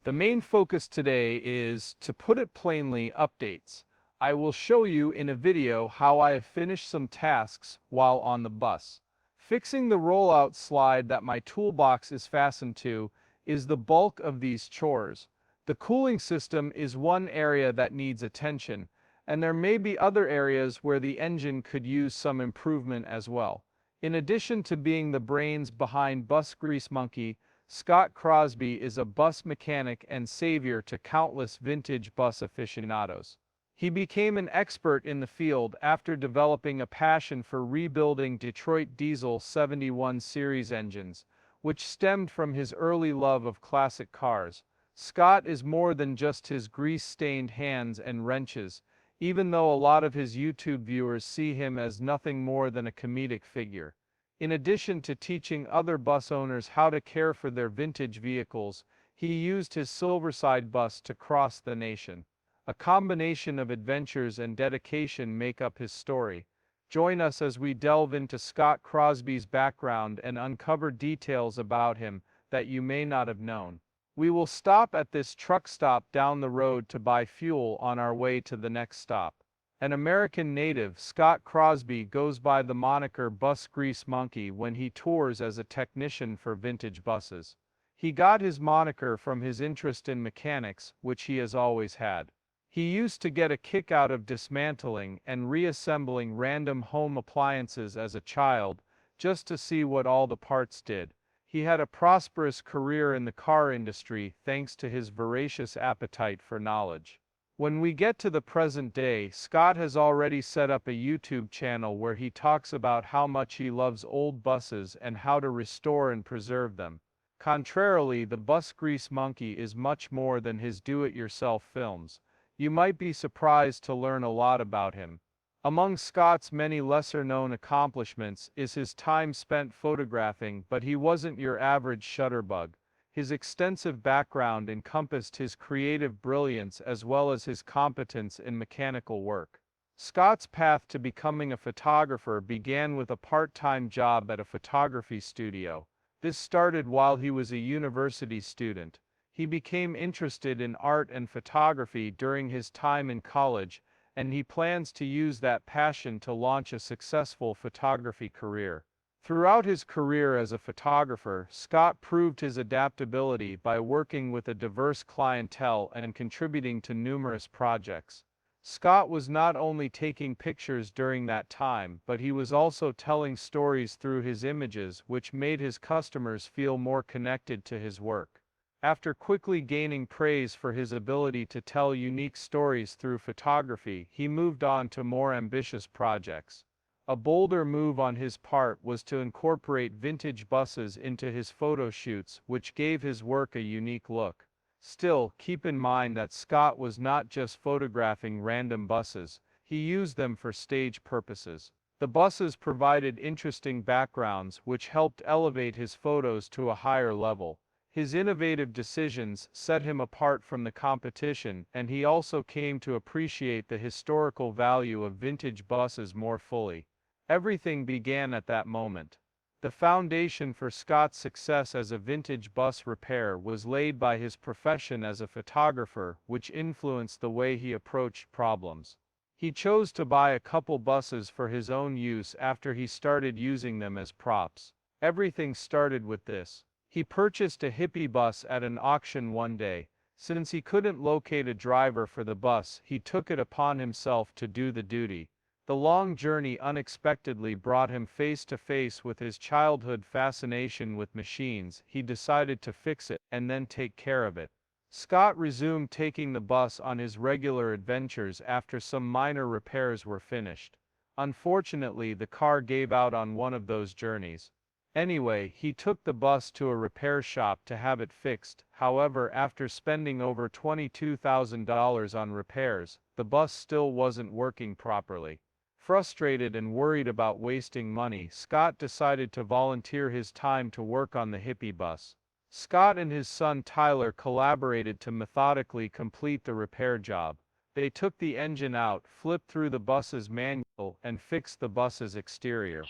The main focus today is, to put it plainly, updates. I will show you in a video how I have finished some tasks while on the bus. Fixing the rollout slide that my toolbox is fastened to is the bulk of these chores. The cooling system is one area that needs attention, and there may be other areas where the engine could use some improvement as well. In addition to being the brains behind Bus Grease Monkey, Scott Crosby is a bus mechanic and savior to countless vintage bus aficionados. He became an expert in the field after developing a passion for rebuilding Detroit Diesel 71 series engines, which stemmed from his early love of classic cars. Scott is more than just his grease-stained hands and wrenches, even though a lot of his YouTube viewers see him as nothing more than a comedic figure. In addition to teaching other bus owners how to care for their vintage vehicles, he used his Silverside bus to cross the nation. A combination of adventures and dedication make up his story. Join us as we delve into Scott Crosby's background and uncover details about him that you may not have known. We will stop at this truck stop down the road to buy fuel on our way to the next stop. An American native, Scott Crosby goes by the moniker Bus Grease Monkey when he tours as a technician for vintage buses. He got his moniker from his interest in mechanics, which he has always had. He used to get a kick out of dismantling and reassembling random home appliances as a child, just to see what all the parts did. He had a prosperous career in the car industry thanks to his voracious appetite for knowledge. When we get to the present day, Scott has already set up a YouTube channel where he talks about how much he loves old buses and how to restore and preserve them. Contrarily, the Bus Grease Monkey is much more than his do-it-yourself films. You might be surprised to learn a lot about him. Among Scott's many lesser-known accomplishments is his time spent photographing, but he wasn't your average shutterbug. His extensive background encompassed his creative brilliance as well as his competence in mechanical work. Scott's path to becoming a photographer began with a part-time job at a photography studio. This started while he was a university student. He became interested in art and photography during his time in college, and he plans to use that passion to launch a successful photography career. Throughout his career as a photographer, Scott proved his adaptability by working with a diverse clientele and contributing to numerous projects. Scott was not only taking pictures during that time, but he was also telling stories through his images, which made his customers feel more connected to his work. After quickly gaining praise for his ability to tell unique stories through photography, he moved on to more ambitious projects. A bolder move on his part was to incorporate vintage buses into his photo shoots, which gave his work a unique look. Still, keep in mind that Scott was not just photographing random buses, he used them for stage purposes. The buses provided interesting backgrounds which helped elevate his photos to a higher level. His innovative decisions set him apart from the competition, and he also came to appreciate the historical value of vintage buses more fully. Everything began at that moment. The foundation for Scott's success as a vintage bus repairer was laid by his profession as a photographer, which influenced the way he approached problems. He chose to buy a couple buses for his own use after he started using them as props. Everything started with this. He purchased a hippie bus at an auction one day. Since he couldn't locate a driver for the bus, he took it upon himself to do the duty. The long journey unexpectedly brought him face to face with his childhood fascination with machines. He decided to fix it, and then take care of it. Scott resumed taking the bus on his regular adventures after some minor repairs were finished. Unfortunately, the car gave out on one of those journeys. Anyway, he took the bus to a repair shop to have it fixed. However, after spending over $22,000 on repairs, the bus still wasn't working properly. Frustrated and worried about wasting money, Scott decided to volunteer his time to work on the hippie bus. Scott and his son Tyler collaborated to methodically complete the repair job. They took the engine out, flipped through the bus's manual, and fixed the bus's exterior.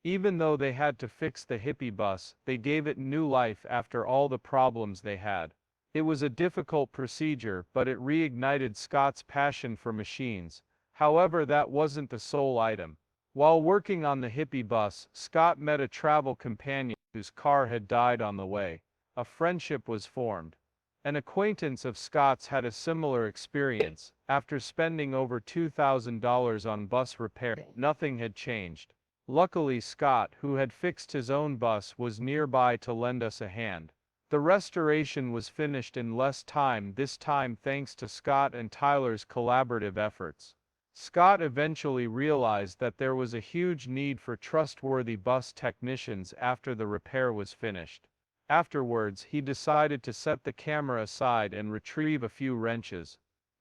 Even though they had to fix the hippie bus, they gave it new life after all the problems they had. It was a difficult procedure, but it reignited Scott's passion for machines. However, that wasn't the sole item. While working on the hippie bus, Scott met a travel companion whose car had died on the way. A friendship was formed. An acquaintance of Scott's had a similar experience. After spending over $2,000 on bus repair, nothing had changed. Luckily, Scott, who had fixed his own bus, was nearby to lend us a hand. The restoration was finished in less time, this time thanks to Scott and Tyler's collaborative efforts. Scott eventually realized that there was a huge need for trustworthy bus technicians after the repair was finished. Afterwards, he decided to set the camera aside and retrieve a few wrenches.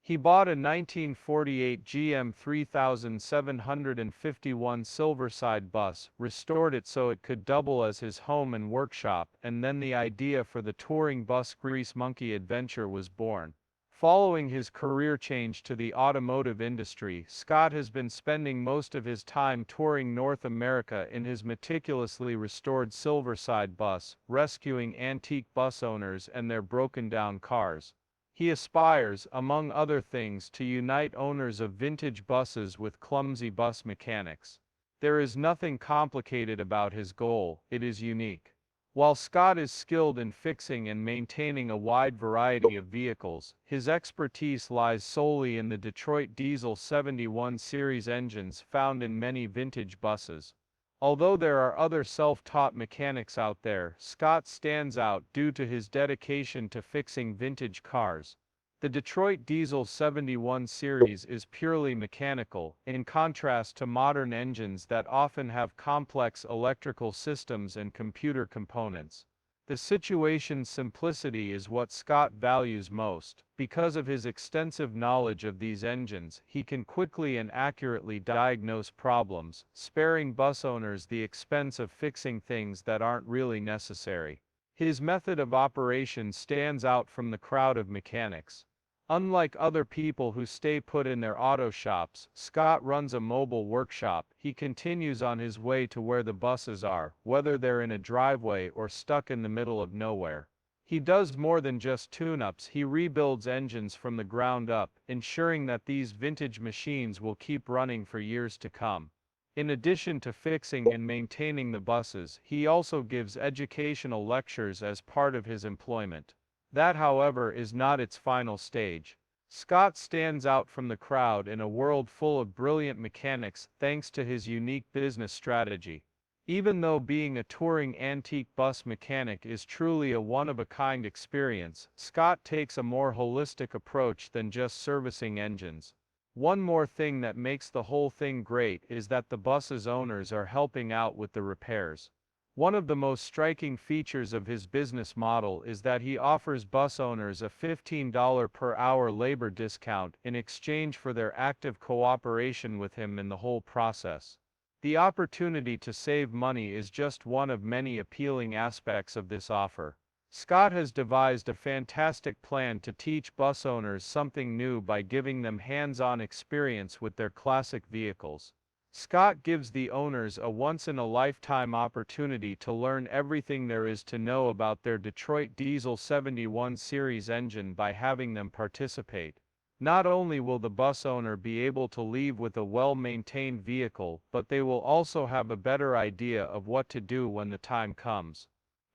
He bought a 1948 GM 3751 Silverside bus, restored it so it could double as his home and workshop, and then the idea for the touring bus Grease Monkey adventure was born. Following his career change to the automotive industry, Scott has been spending most of his time touring North America in his meticulously restored Silverside bus, rescuing antique bus owners and their broken-down cars. He aspires, among other things, to unite owners of vintage buses with clumsy bus mechanics. There is nothing complicated about his goal, it is unique. While Scott is skilled in fixing and maintaining a wide variety of vehicles, his expertise lies solely in the Detroit Diesel 71 series engines found in many vintage buses. Although there are other self-taught mechanics out there, Scott stands out due to his dedication to fixing vintage cars. The Detroit Diesel 71 series is purely mechanical, in contrast to modern engines that often have complex electrical systems and computer components. The situation's simplicity is what Scott values most. Because of his extensive knowledge of these engines, he can quickly and accurately diagnose problems, sparing bus owners the expense of fixing things that aren't really necessary. His method of operation stands out from the crowd of mechanics. Unlike other people who stay put in their auto shops, Scott runs a mobile workshop. He continues on his way to where the buses are, whether they're in a driveway or stuck in the middle of nowhere. He does more than just tune-ups, he rebuilds engines from the ground up, ensuring that these vintage machines will keep running for years to come. In addition to fixing and maintaining the buses, he also gives educational lectures as part of his employment. That, however, is not its final stage. Scott stands out from the crowd in a world full of brilliant mechanics thanks to his unique business strategy. Even though being a touring antique bus mechanic is truly a one-of-a-kind experience, Scott takes a more holistic approach than just servicing engines. One more thing that makes the whole thing great is that the bus's owners are helping out with the repairs. One of the most striking features of his business model is that he offers bus owners a $15 per hour labor discount in exchange for their active cooperation with him in the whole process. The opportunity to save money is just one of many appealing aspects of this offer. Scott has devised a fantastic plan to teach bus owners something new by giving them hands-on experience with their classic vehicles. Scott gives the owners a once-in-a-lifetime opportunity to learn everything there is to know about their Detroit Diesel 71 series engine by having them participate. Not only will the bus owner be able to leave with a well-maintained vehicle, but they will also have a better idea of what to do when the time comes.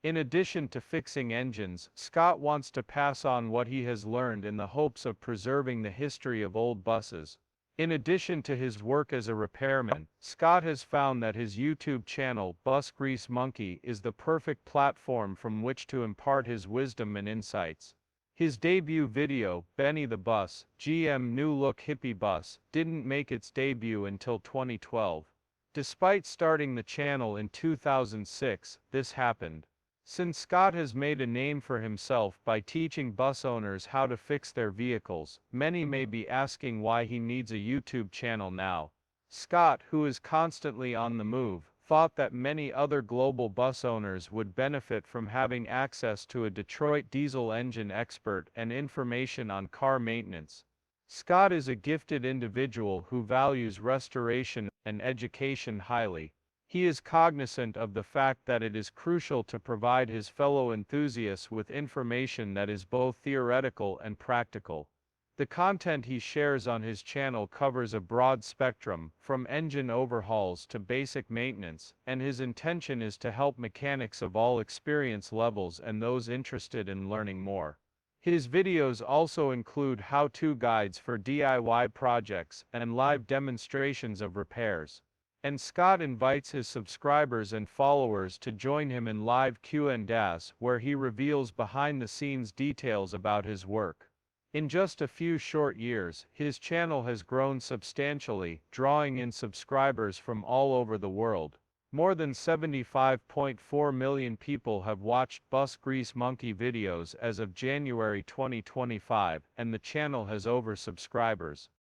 In addition to fixing engines, Scott wants to pass on what he has learned in the hopes of preserving the history of old buses. In addition to his work as a repairman, Scott has found that his YouTube channel, Bus Grease Monkey, is the perfect platform from which to impart his wisdom and insights. His debut video, Benny the Bus, GM New Look Hippie Bus, didn't make its debut until 2012. Despite starting the channel in 2006, this happened. Since Scott has made a name for himself by teaching bus owners how to fix their vehicles, many may be asking why he needs a YouTube channel now. Scott, who is constantly on the move, thought that many other global bus owners would benefit from having access to a Detroit diesel engine expert and information on car maintenance. Scott is a gifted individual who values restoration and education highly. He is cognizant of the fact that it is crucial to provide his fellow enthusiasts with information that is both theoretical and practical. The content he shares on his channel covers a broad spectrum, from engine overhauls to basic maintenance, and his intention is to help mechanics of all experience levels and those interested in learning more. His videos also include how-to guides for DIY projects and live demonstrations of repairs. And Scott invites his subscribers and followers to join him in live Q&As where he reveals behind-the-scenes details about his work. In just a few short years, his channel has grown substantially, drawing in subscribers from all over the world. More than 75.4 million people have watched Bus Grease Monkey videos as of January 2025, and the channel has over subscribers.